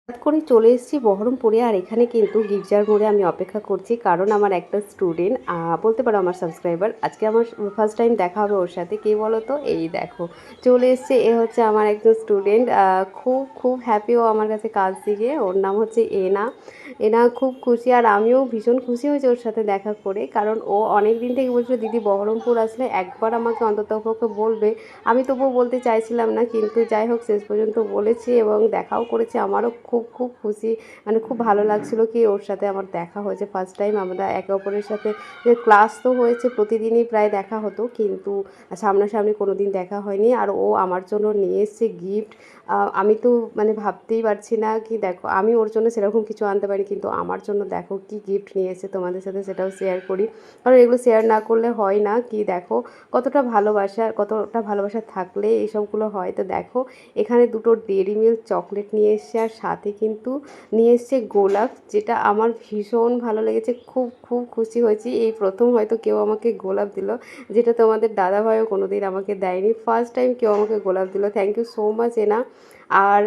হঠাৎ করে চলে এসেছি বহরমপুরে। আর এখানে কিন্তু গির্জার মোড়ে আমি অপেক্ষা করছি, কারণ আমার একটা স্টুডেন্ট বলতে পারো আমার সাবস্ক্রাইবার। আজকে আমার ফার্স্ট টাইম দেখা হবে ওর সাথে। কে বলো তো? এই দেখো চলে এসছে। এ হচ্ছে আমার একজন স্টুডেন্ট। খুব খুব হ্যাপি ও আমার কাছে কাজ শিখে। ওর নাম হচ্ছে এনা। এনা খুব খুশি, আর আমিও ভীষণ খুশি হয়েছি ওর সাথে দেখা করে, কারণ ও অনেক দিন থেকে বলছিল দিদি বহরমপুর আসলে একবার আমাকে অন্ততপক্ষে বলবে। আমি তবুও বলতে চাইছিলাম না, কিন্তু যাই হোক শেষ পর্যন্ত বলেছি এবং দেখাও করেছি। আমারও খুব খুব খুশি, মানে খুব ভালো লাগছিল কি ওর সাথে আমার দেখা হয়েছে ফার্স্ট টাইম। আমরা একে অপরের সাথে যে ক্লাস তো হয়েছে, প্রতিদিনই প্রায় দেখা হতো, কিন্তু সামনাসামনি কোনো দিন দেখা হয়নি। আর ও আমার জন্য নিয়ে এসছে গিফট। আমি তো মানে ভাবতেই পারছি না কি, দেখো আমি ওর জন্য সেরকম কিছু আনতে পারি, কিন্তু আমার জন্য দেখো কি গিফট নিয়ে এসেছে। তোমাদের সাথে সেটাও শেয়ার করি, কারণ এগুলো শেয়ার না করলে হয় না। কি দেখো কতটা ভালোবাসা থাকলে এইসবগুলো হয়। তো দেখো এখানে দুটো ডেয়ারি মিল্ক চকলেট নিয়ে এসছে, আর সাথে কিন্তু নিয়ে এসছে গোলাপ, যেটা আমার ভীষণ ভালো লেগেছে। খুব খুব খুশি হয়েছি। এই প্রথম হয়তো কেউ আমাকে গোলাপ দিল, যেটা তোমাদের দাদাভাইও কোনো দিন আমাকে দেয়নি। ফার্স্ট টাইম কেউ আমাকে গোলাপ দিল। থ্যাংক ইউ সো মাচ এনা। আর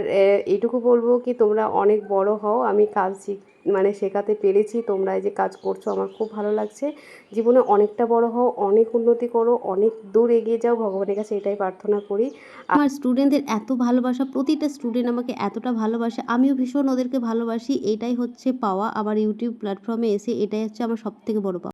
এইটুকু বলবো কি, তোমরা অনেক বড় হও। আমি কাজ মানে শেখাতে পেরেছি। তোমরা এই যে কাজ করছো আমার খুব ভালো লাগছে। জীবনে অনেকটা বড় হও, অনেক উন্নতি করো, অনেক দূর এগিয়ে যাও, ভগবানের কাছে এটাই প্রার্থনা করি। আমার স্টুডেন্টদের এত ভালোবাসা, প্রতিটা স্টুডেন্ট আমাকে এতটা ভালোবাসে, আমিও ভীষণ ওদেরকে ভালোবাসি। এটাই হচ্ছে পাওয়া আমার ইউটিউব প্ল্যাটফর্মে এসে, এটাই হচ্ছে আমার সবথেকে বড় পাওয়া।